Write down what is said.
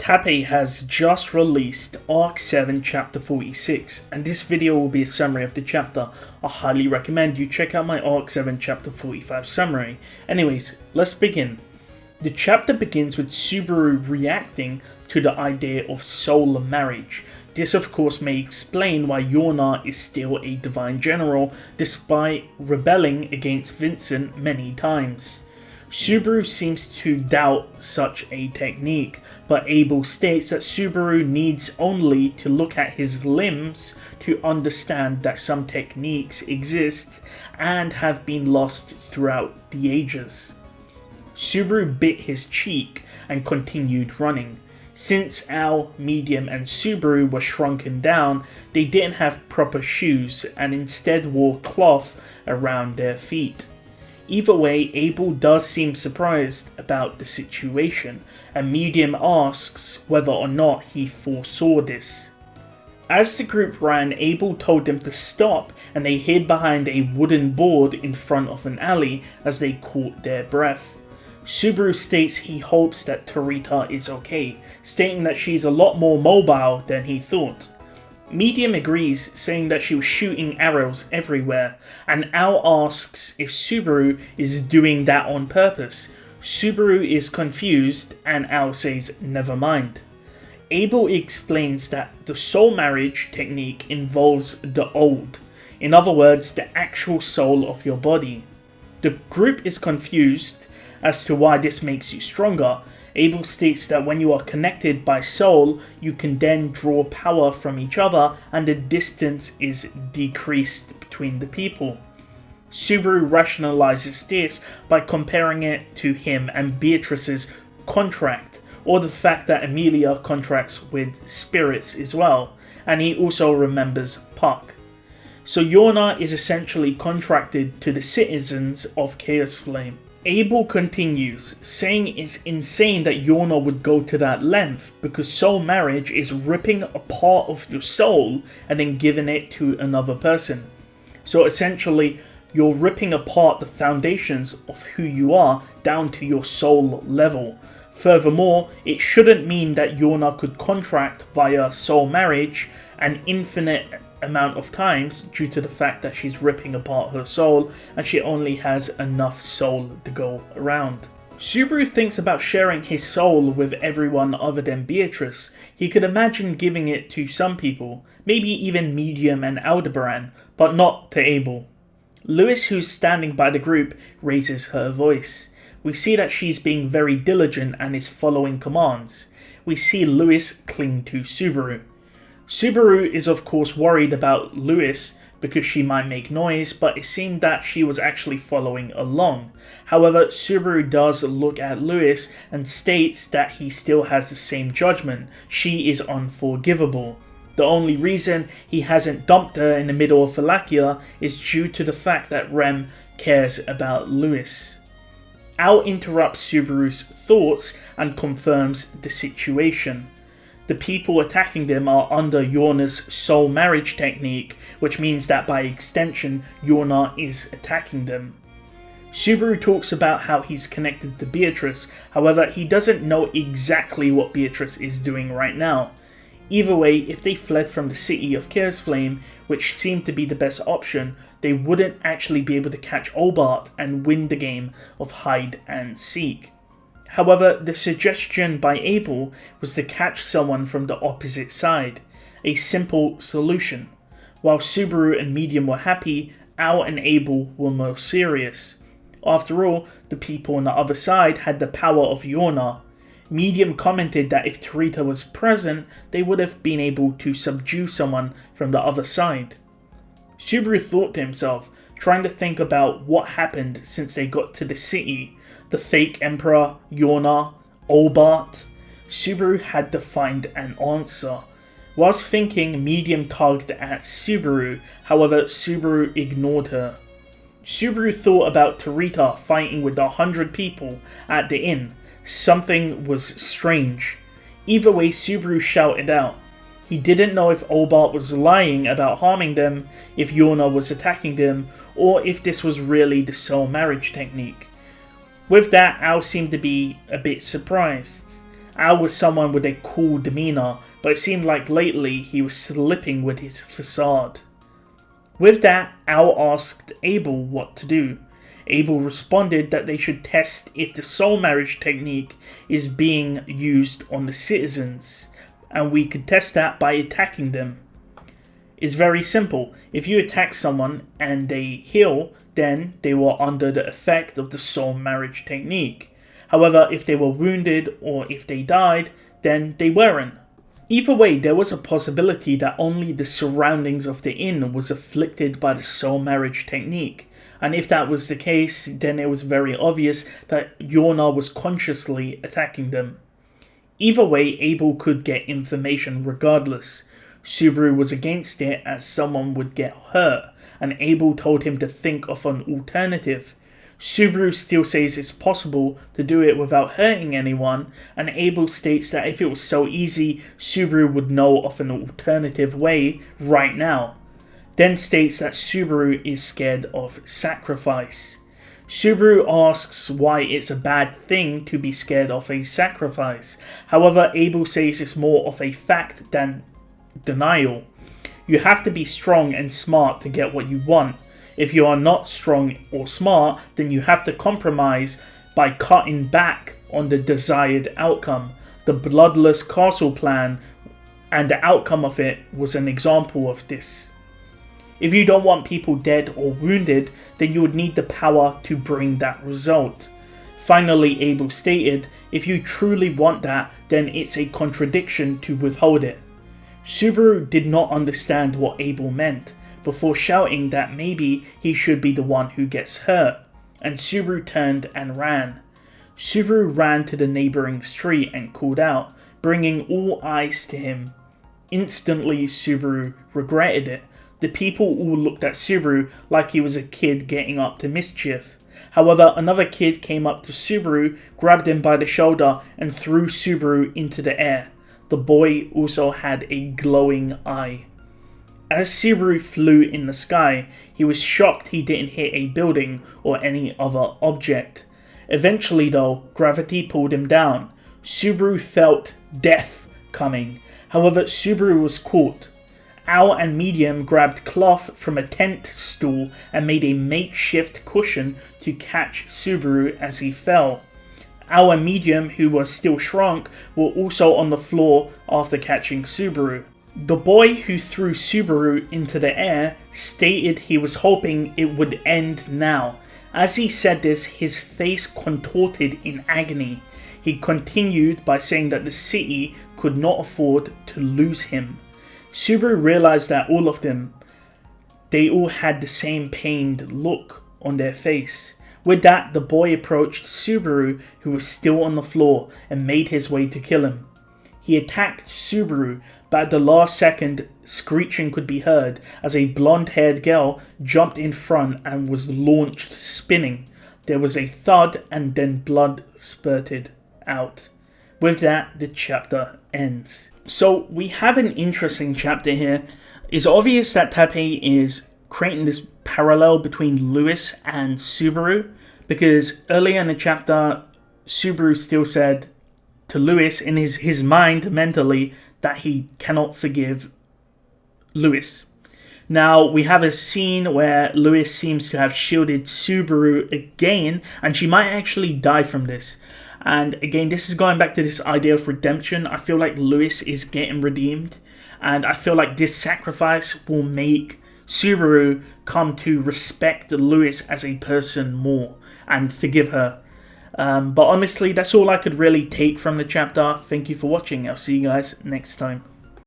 Kappei has just released Arc 7 Chapter 46, and this video will be a summary of the chapter. I highly recommend you check out my Arc 7 Chapter 45 summary. Anyways, let's begin. The chapter begins with Subaru reacting to the idea of soul marriage. This of course may explain why Yona is still a divine general despite rebelling against Vincent many times. Subaru seems to doubt such a technique, but Abel states that Subaru needs only to look at his limbs to understand that some techniques exist and have been lost throughout the ages. Subaru bit his cheek and continued running. Since Al, Medium and Subaru were shrunken down, they didn't have proper shoes and instead wore cloth around their feet. Either way, Abel does seem surprised about the situation, and Medium asks whether or not he foresaw this. As the group ran, Abel told them to stop and they hid behind a wooden board in front of an alley as they caught their breath. Subaru states he hopes that Tarita is okay, stating that she's a lot more mobile than he thought. Medium agrees, saying that she was shooting arrows everywhere, and Al asks if Subaru is doing that on purpose. Subaru is confused and Al says never mind. Abel explains that the soul marriage technique involves the old, in other words the actual soul of your body. The group is confused as to why this makes you stronger. Abel states that when you are connected by soul, you can then draw power from each other and the distance is decreased between the people. Subaru rationalizes this by comparing it to him and Beatrice's contract, or the fact that Emilia contracts with spirits as well, and he also remembers Puck. So Yona is essentially contracted to the citizens of Chaos Flame. Abel continues, saying it's insane that Yona would go to that length because soul marriage is ripping a part of your soul and then giving it to another person. So essentially, you're ripping apart the foundations of who you are down to your soul level. Furthermore, it shouldn't mean that Yona could contract via soul marriage an infinite amount of times due to the fact that she's ripping apart her soul and she only has enough soul to go around. Subaru thinks about sharing his soul with everyone other than Beatrice. He could imagine giving it to some people, maybe even Medium and Aldebaran, but not to Abel. Lewis, who's standing by the group, raises her voice. We see that she's being very diligent and is following commands. We see Lewis cling to Subaru. Subaru is of course worried about Lewis because she might make noise, but it seemed that she was actually following along. However, Subaru does look at Lewis and states that he still has the same judgment. She is unforgivable. The only reason he hasn't dumped her in the middle of Valakia is due to the fact that Rem cares about Lewis. Al interrupts Subaru's thoughts and confirms the situation. The people attacking them are under Yona's soul marriage technique, which means that by extension, Yona is attacking them. Subaru talks about how he's connected to Beatrice, however, he doesn't know exactly what Beatrice is doing right now. Either way, if they fled from the city of Chaos Flame, which seemed to be the best option, they wouldn't actually be able to catch Obart and win the game of hide and seek. However, the suggestion by Abel was to catch someone from the opposite side, a simple solution. While Subaru and Medium were happy, Al and Abel were more serious. After all, the people on the other side had the power of Yona. Medium commented that if Tarita was present, they would have been able to subdue someone from the other side. Subaru thought to himself, trying to think about what happened since they got to the city. The fake emperor, Yona, Obart. Subaru had to find an answer. Whilst thinking, Medium tugged at Subaru, however Subaru ignored her. Subaru thought about Tarita fighting with 100 people at the inn. Something was strange. Either way, Subaru shouted out. He didn't know if Obart was lying about harming them, if Yona was attacking them, or if this was really the soul marriage technique. With that, Al seemed to be a bit surprised. Al was someone with a cool demeanour, but it seemed like lately he was slipping with his facade. With that, Al asked Abel what to do. Abel responded that they should test if the soul marriage technique is being used on the citizens, and we could test that by attacking them. It's very simple. If you attack someone and they heal, then they were under the effect of the soul marriage technique. However, if they were wounded or if they died, then they weren't. Either way, there was a possibility that only the surroundings of the inn was afflicted by the soul marriage technique. And if that was the case, then it was very obvious that Yorna was consciously attacking them. Either way, Abel could get information regardless. Subaru was against it as someone would get hurt, and Abel told him to think of an alternative. Subaru still says it's possible to do it without hurting anyone, and Abel states that if it was so easy, Subaru would know of an alternative way right now. Then states that Subaru is scared of sacrifice. Subaru asks why it's a bad thing to be scared of a sacrifice. However, Abel says it's more of a fact than denial. You have to be strong and smart to get what you want. If you are not strong or smart, then you have to compromise by cutting back on the desired outcome. The bloodless castle plan and the outcome of it was an example of this. If you don't want people dead or wounded, then you would need the power to bring that result. Finally, Abel stated, if you truly want that, then it's a contradiction to withhold it. Subaru did not understand what Abel meant, before shouting that maybe he should be the one who gets hurt, and Subaru turned and ran. Subaru ran to the neighbouring street and called out, bringing all eyes to him. Instantly, Subaru regretted it. The people all looked at Subaru like he was a kid getting up to mischief. However, another kid came up to Subaru, grabbed him by the shoulder, and threw Subaru into the air. The boy also had a glowing eye. As Subaru flew in the sky, he was shocked he didn't hit a building or any other object. Eventually though, gravity pulled him down. Subaru felt death coming. However, Subaru was caught. Al and Medium grabbed cloth from a tent stool and made a makeshift cushion to catch Subaru as he fell. Al and Medium, who was still shrunk, were also on the floor after catching Subaru. The boy who threw Subaru into the air stated he was hoping it would end now. As he said this, his face contorted in agony. He continued by saying that the city could not afford to lose him. Subaru realized that all of them, they all had the same pained look on their face. With that, the boy approached Subaru, who was still on the floor, and made his way to kill him. He attacked Subaru, but at the last second, screeching could be heard as a blonde-haired girl jumped in front and was launched spinning. There was a thud and then blood spurted out. With that, the chapter ends. So we have an interesting chapter here. It's obvious that Taipei is creating this parallel between Lewis and Subaru, because earlier in the chapter, Subaru still said to Lewis in his mind mentally that he cannot forgive Lewis. Now we have a scene where Lewis seems to have shielded Subaru again, and she might actually die from this. And again, this is going back to this idea of redemption. I feel like Lewis is getting redeemed, and I feel like this sacrifice will make Subaru come to respect Lewis as a person more and forgive her. But honestly, that's all I could really take from the chapter. Thank you for watching. I'll see you guys next time.